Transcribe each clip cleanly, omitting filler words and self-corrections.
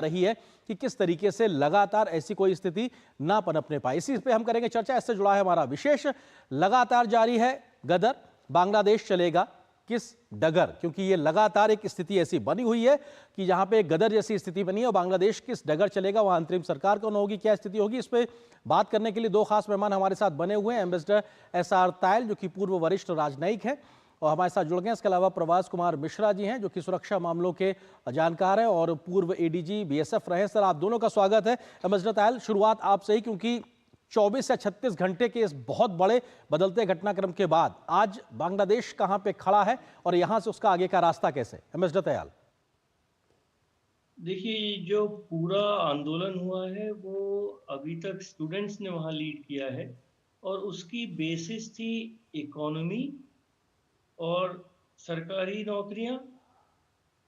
रही है कि किस तरीके से लगातार ऐसी कोई स्थिति ना पनपने पाए। इसी पे हम करेंगे चर्चा। इससे जुड़ा है हमारा विशेष। लगातार जारी है गदर, बांग्लादेश चलेगा किस डगर, क्योंकि ये लगातार एक स्थिति ऐसी बनी हुई है कि जहां पे गदर जैसी स्थिति बनी है और बांग्लादेश किस डगर चलेगा, वहां अंतरिम सरकार कौन होगी, क्या स्थिति होगी, इस पे बात करने के लिए दो खास मेहमान हमारे साथ बने हुए हैं। एम्बेसडर SR तायल जो कि पूर्व वरिष्ठ राजनयिक हैं और हमारे साथ जुड़ गए। इसके अलावा प्रभास कुमार मिश्रा जी हैं जो कि सुरक्षा मामलों के जानकार हैं और पूर्व ADG BSF रहे। सर, आप दोनों का स्वागत है। एम्बेसडर तायल, शुरुआत आपसे ही, क्योंकि 24 या 36 घंटे के इस बहुत बड़े बदलते घटनाक्रम के बाद आज बांग्लादेश कहां पे खड़ा है और यहां से उसका आगे का रास्ता कैसे? एम्बेसडर तायल। देखिए, जो पूरा आंदोलन हुआ है वो अभी तक स्टूडेंट्स ने वहाँ लीड किया है और उसकी बेसिस थी इकोनॉमी और सरकारी नौकरियां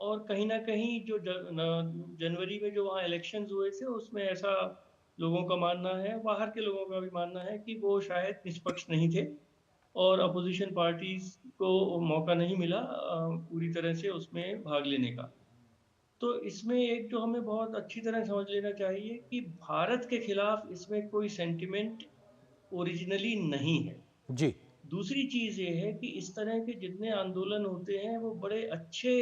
और कहीं ना कहीं जो जनवरी में जो वहाँ इलेक्शंस हुए थे उसमें ऐसा लोगों का मानना है, बाहर के लोगों का भी मानना है कि वो शायद निष्पक्ष नहीं थे और अपोजिशन पार्टीज को मौका नहीं मिला पूरी तरह से उसमें भाग लेने का। तो इसमें एक जो हमें बहुत अच्छी तरह समझ लेना चाहिए कि भारत के खिलाफ इसमें कोई सेंटिमेंट ओरिजिनली नहीं है। जी दूसरी चीज ये है कि इस तरह के जितने आंदोलन होते हैं वो बड़े अच्छे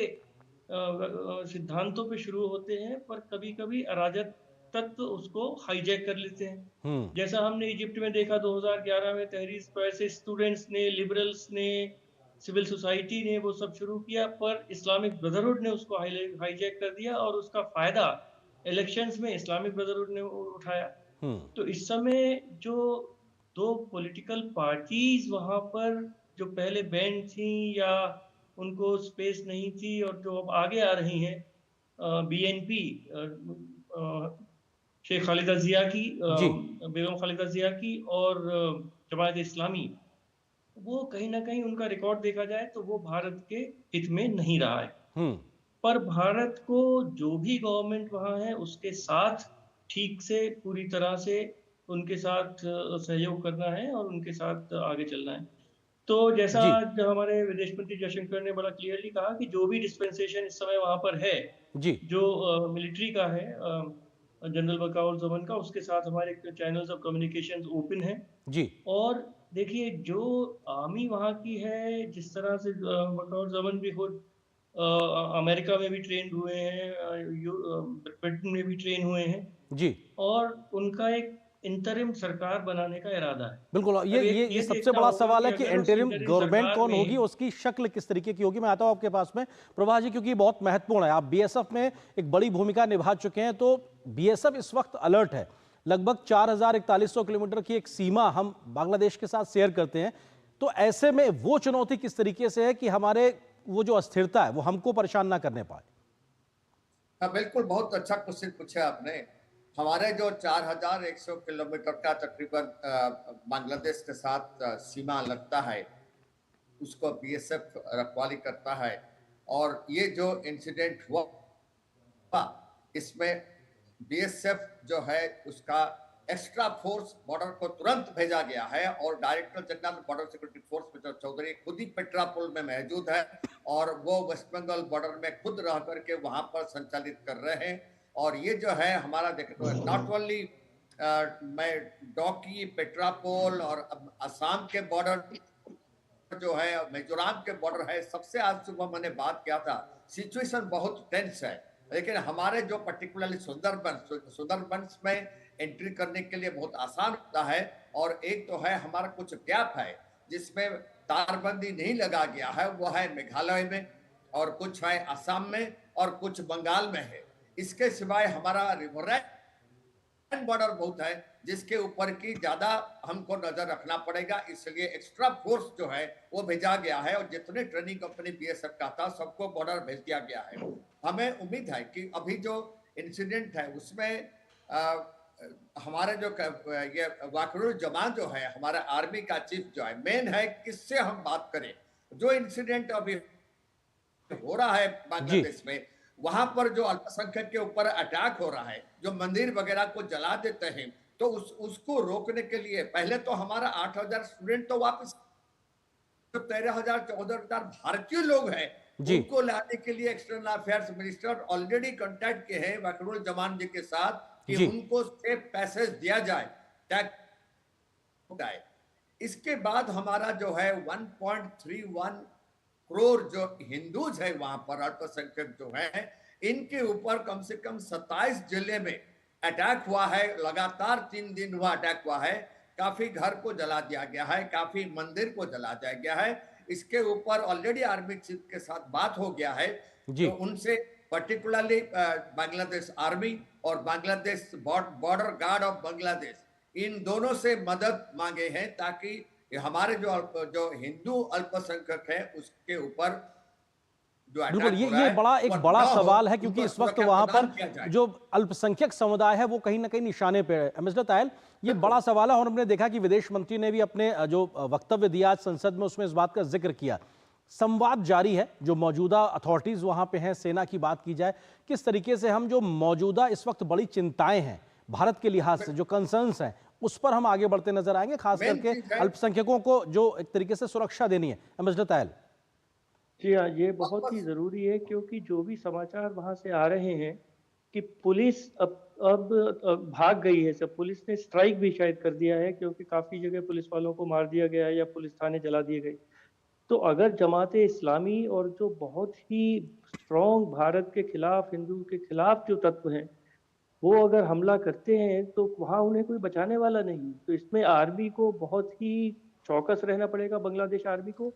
सिद्धांतों पे शुरू होते हैं, पर कभी कभी अराजक तत्व उसको हाईजैक कर लेते हैं। हम्म जैसा हमने इजिप्ट में देखा 2011 में, तहरीर तो ऐसे स्टूडेंट्स ने, लिबरल्स ने, सिविल सोसाइटी ने वो सब शुरू किया, पर इस्लामिक ब्रदरहुड ने उसको हाईजैक कर दिया और उसका फायदा इलेक्शंस में इस्लामिक ब्रदरहुड ने उठाया। हम्म तो इस समय जो दो पॉलिटिकल पार्टीज वहां पर जो पहले बैंड थी या उनको स्पेस नहीं थी और जो अब आगे आ रही हैं, BNP, शेख खालिदा जिया की, जी बेगम खालिदा जिया की, और जमात इस्लामी, वो कहीं ना कहीं उनका रिकॉर्ड देखा जाए तो वो भारत के हित में नहीं रहा है। हम्म पर भारत को जो भी गवर्नमेंट वहाँ है उसके साथ ठीक से पूरी तरह से उनके साथ सहयोग करना है और उनके साथ आगे चलना है। तो जैसा जी जो हमारे विदेश मंत्री जयशंकर ने बड़ा क्लियरली कहा कि जो भी डिस्पेंसेशन इस समय वहां पर है, जी जो मिलिट्री का है, जनरल वकाउल जमन का, उसके साथ हमारे चैनल्स ऑफ कम्युनिकेशंस ओपन है। जी और देखिए, जो आर्मी वहाँ की है, जिस तरह से वकाउल जमन भी खुद अमेरिका में भी ट्रेन हुए हैं, ब्रिटेन में भी ट्रेन हुए हैं जी और उनका एक इंतरिम सरकार बनाने का इरादा है। बिल्कुल। ये अब ये एक ये ये सबसे देखना बड़ा होगा सवाल कि है कि अगर उस इंटरिम इंटरिम गवर्नमेंट सरकार कौन होगी, में उसकी शक्ल किस तरीके की होगी। मैं आता हूं आपके पास में प्रभा जी, क्योंकि ये बहुत महत्वपूर्ण है। आप BSF में एक बड़ी भूमिका निभा चुके हैं, तो BSF इस वक्त अलर्ट है। लगभग 4,4100 किलोमीटर की एक सीमा हम बांग्लादेश के साथ शेयर करते हैं। तो ऐसे में वो चुनौती किस तरीके से है कि हमारे वो जो अस्थिरता है वो हमको परेशान ना करने पाए। हाँ, बिल्कुल, बहुत अच्छा क्वेश्चन पूछा आपने। हमारे जो 4,100 किलोमीटर का तकरीबन बांग्लादेश के साथ सीमा लगता है, उसको BSF रखवाली करता है। और ये जो इंसिडेंट हुआ, इसमें BSF जो है उसका एक्स्ट्रा फोर्स बॉर्डर को तुरंत भेजा गया है और director general border security force mister Chaudhary खुद ही पेट्रापोल में मौजूद है और वो वेस्ट बंगाल बॉर्डर में खुद रह करके वहां पर संचालित कर रहे हैं। और ये जो है हमारा देखें तो नॉट ओनली मैं डॉकी, पेट्रापोल और असम के बॉर्डर जो है, मिजोरम के बॉर्डर है, सबसे आज सुबह मैंने बात किया था, सिचुएशन बहुत टेंस है। लेकिन हमारे जो पर्टिकुलरली सुंदरबंस में एंट्री करने के लिए बहुत आसान होता है। और एक तो है हमारा कुछ गैप है जिसमें तारबंदी नहीं लगा गया है, वो है मेघालय में और कुछ है असम में और कुछ बंगाल में है। इसके सिवाय हमारा रिवर बॉर्डर बहुत है जिसके ऊपर की ज्यादा हमको नजर रखना पड़ेगा, इसलिए एक्स्ट्रा फोर्स जो है वो भेजा गया है और जितने ट्रेनिंग कंपनी BSF का था सबको बॉर्डर भेज दिया गया है। हमें उम्मीद है कि अभी जो इंसिडेंट है उसमें हमारे जो ये वाकरुल जमान जो है, हमारा आर्मी का चीफ जो है, मेन है किससे हम बात करें। जो इंसिडेंट अभी हो रहा है जी बांग्लादेश में, वहां पर जो अल्पसंख्यक के ऊपर अटैक हो रहा है, जो मंदिर वगैरह को जला देते हैं, तो उसको रोकने के लिए पहले तो हमारा 8,000 स्टूडेंट तो वापस, 13,000 14,000 भारतीय लोग हैं जी उनको लाने के लिए external affairs minister already contact किए हैं वकरुल जमान जी के साथ कि जी उनको सेफ पैसेज दिया जाए ताकि इसके बाद हमारा जो है 1.31 करोड़ जो हिंदूज है वहां पर अल्पसंख्यक जो है इनके ऊपर कम से कम 27 जिले में अटैक हुआ है। लगातार 3 दिन हुआ अटैक हुआ है। काफी घर को जला दिया गया है, काफी मंदिर को जला दिया गया है। इसके ऊपर ऑलरेडी आर्मी चीफ के साथ बात हो गया है, जी तो उनसे पर्टिकुलरली बांग्लादेश आर्मी और Bangladesh border guard of Bangladesh इन दोनों से मदद मांगे हैं ताकि हमारे जो हिंदू अल्पसंख्यक है उसके ऊपर जो बिल्कुल, अटैक हो रहा ये है बड़ा एक वो बड़ा ना हो, सवाल है क्योंकि उनको इस वक्त सुरक्षा वहां प्रदान पर किया जाए। जो अल्पसंख्यक समुदाय है वो कहीं ना कहीं निशाने पे है। एम्बेसडर तायल, ये बड़ा सवाल है और हमने देखा कि विदेश मंत्री ने भी अपने जो वक्तव्य दिया आज संसद में उसमें इस बात का जिक्र किया। संवाद जारी है, जो मौजूदा अथॉरिटीज वहां पे हैं, सेना की बात की जाए, किस तरीके से हम जो मौजूदा इस वक्त बड़ी चिंताएं हैं भारत के लिहाज से, जो कंसर्न्स हैं, उस पर हम आगे बढ़ते नजर आएंगे, खास मेन करके चीज है अल्पसंख्यकों को जो एक तरीके से सुरक्षा देनी है। एम्बेसडर तायल। जी हाँ, ये बहुत ही वापस ज़रूरी है क्योंकि जो भी समाचार वहाँ से आ रहे हैं कि पुलिस अब भाग गई है। सब पुलिस ने स्ट्राइक भी शायद कर दिया है क्योंकि काफ़ी जगह पुलिस वालों को मार दिया गया है या पुलिस थाने जला दिए गए। तो अगर जमाते इस्लामी और जो बहुत ही स्ट्रॉन्ग भारत के खिलाफ, हिंदू के खिलाफ जो तत्व हैं, वो अगर हमला करते हैं तो वहाँ उन्हें कोई बचाने वाला नहीं। तो इसमें आर्मी को बहुत ही चौकस रहना पड़ेगा, बांग्लादेश आर्मी को।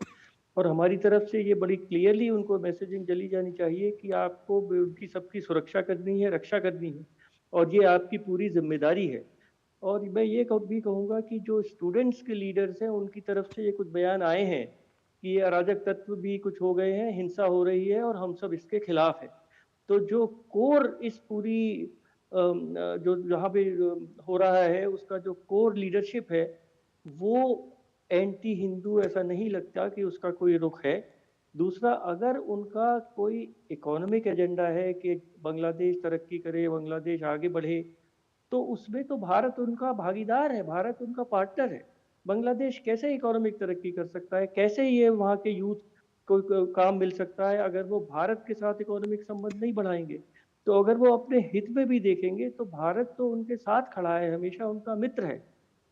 और हमारी तरफ से ये बड़ी क्लियरली उनको मैसेजिंग चली जानी चाहिए कि आपको उनकी सबकी सुरक्षा करनी है, रक्षा करनी है और ये आपकी पूरी जिम्मेदारी है। और मैं ये भी कहूँगा कि जो स्टूडेंट्स के लीडर्स हैं उनकी तरफ से ये कुछ बयान आए हैं कि ये अराजक तत्व भी कुछ हो गए हैं, हिंसा हो रही है और हम सब इसके खिलाफ हैं। तो जो कोर इस पूरी जो जहाँ पे हो रहा है उसका जो कोर लीडरशिप है वो एंटी हिंदू ऐसा नहीं लगता कि उसका कोई रुख है। दूसरा, अगर उनका कोई इकोनॉमिक एजेंडा है कि बांग्लादेश तरक्की करे, बांग्लादेश आगे बढ़े, तो उसमें तो भारत उनका भागीदार है, भारत उनका पार्टनर है। बांग्लादेश कैसे इकोनॉमिक तरक्की कर सकता है, कैसे ये वहाँ के यूथ को काम मिल सकता है अगर वो भारत के साथ इकोनॉमिक संबंध नहीं बढ़ाएंगे। तो अगर वो अपने हित में भी देखेंगे तो भारत तो उनके साथ खड़ा है, हमेशा उनका मित्र है।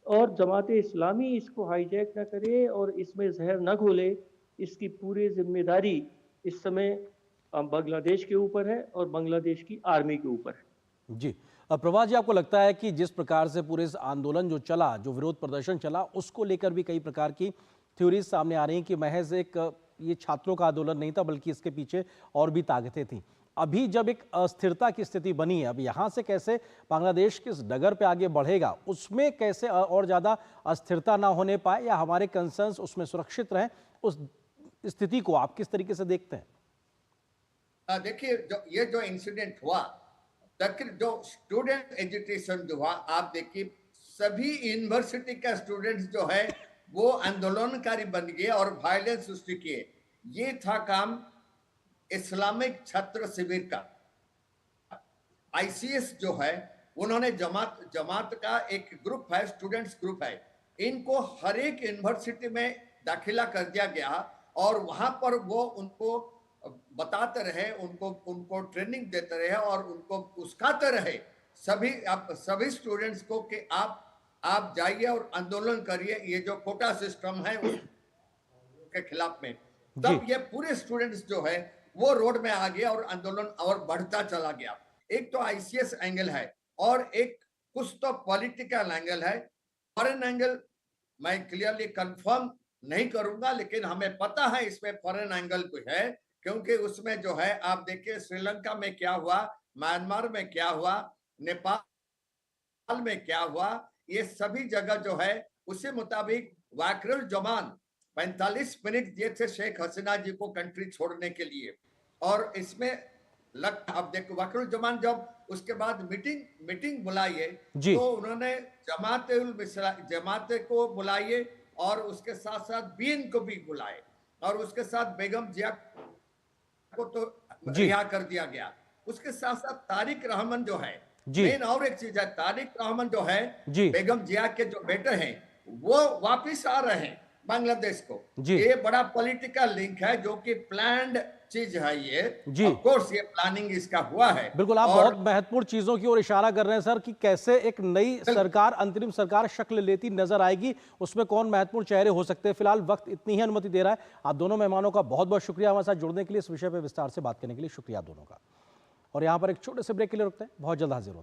और जमाते इस्लामी इसको हाईजैक ना करे और इसमें जहर न घोले, इसकी पूरी जिम्मेदारी इस समय बांग्लादेश के ऊपर है और बांग्लादेश की आर्मी के ऊपर है। जी, अब प्रभात जी, आपको लगता है कि जिस प्रकार से पूरे इस आंदोलन जो चला, जो विरोध प्रदर्शन चला, उसको लेकर भी कई प्रकार की थ्योरीज सामने आ रही हैं कि महज एक ये छात्रों का आंदोलन नहीं था बल्कि इसके पीछे और भी ताकतें थीं। अभी जब एक अस्थिरता की स्थिति बनी है, अब यहाँ से कैसे बांग्लादेश किस डगर पे आगे बढ़ेगा, उसमें कैसे और ज़्यादा अस्थिरता ना होने पाए या हमारे कंसर्न्स उसमें सुरक्षित रहें, उस स्थिति को आप किस तरीके से देखते हैं? देखिए, जो इंसिडेंट हुआ, जो स्टूडेंट एजुटेशन जो हुआ, आप देखिए सभी यूनिवर्सिटी का स्टूडेंट्स जो है वो आंदोलनकारी बन गए और वायलेंस सृष्टि किए। ये था काम इस्लामिक छात्र शिविर का। आईसीएस जो है उन्होंने जमात का एक ग्रुप है, स्टूडेंट्स ग्रुप है, इनको हर एक यूनिवर्सिटी में दाखिला कर दिया गया और वहां पर वो उनको बताते रहे, उनको ट्रेनिंग देते रहे और उनको उस्काते रहे सभी स्टूडेंट्स को कि आप जाइए और आंदोलन करिए, ये जो कोटा सिस्टम है उसके खिलाफ में। तब ये पूरे स्टूडेंट्स जो है वो रोड में आ गया और आंदोलन और बढ़ता चला गया। एक तो आईसीएस एंगल है और एक कुछ तो पॉलिटिकल एंगल है। फॉरेन एंगल मैं क्लियरली कंफर्म नहीं करूंगा, लेकिन हमें पता है इसमें फॉरेन एंगल कोई है, क्योंकि उसमें जो है आप देखिए श्रीलंका में क्या हुआ, म्यांमार में क्या हुआ, नेपाल में क्या हुआ, ये सभी जगह जो है उसी मुताबिक वकरुल जमान 45 मिनट दिए थे शेख हसीना जी को कंट्री छोड़ने के लिए। और इसमें अब देखो वकरुल जमान जब उसके बाद मीटिंग बुलाइए तो उन्होंने जमात को बुलाइए और उसके साथ साथ बीन को भी बुलाए और उसके साथ बेगम जिया को तो रिहा कर दिया गया। उसके साथ साथ तारिक रहमान जो है, मेन और एक चीज है, तारिक रहमान जो है बेगम जिया के जो बेटे हैं वो वापिस आ रहे हैं बांग्लादेश को। ये बड़ा पॉलिटिकल लिंक है जो कि प्लान्ड चीज है ये। जी। ऑफ कोर्स ये प्लानिंग इसका हुआ है। बिल्कुल, आप और बहुत महत्वपूर्ण चीजों की ओर इशारा कर रहे हैं सर कि कैसे एक नई सरकार, अंतरिम सरकार शक्ल लेती नजर आएगी, उसमें कौन महत्वपूर्ण चेहरे हो सकते हैं। फिलहाल वक्त इतनी ही अनुमति दे रहा है। आप दोनों मेहमानों का बहुत बहुत शुक्रिया हमारे साथ जुड़ने के लिए, इस विषय पर विस्तार से बात करने के लिए शुक्रिया आप दोनों का। और यहां पर एक छोटे से ब्रेक के लिए रुकते हैं, बहुत जल्द हाजिर होते हैं।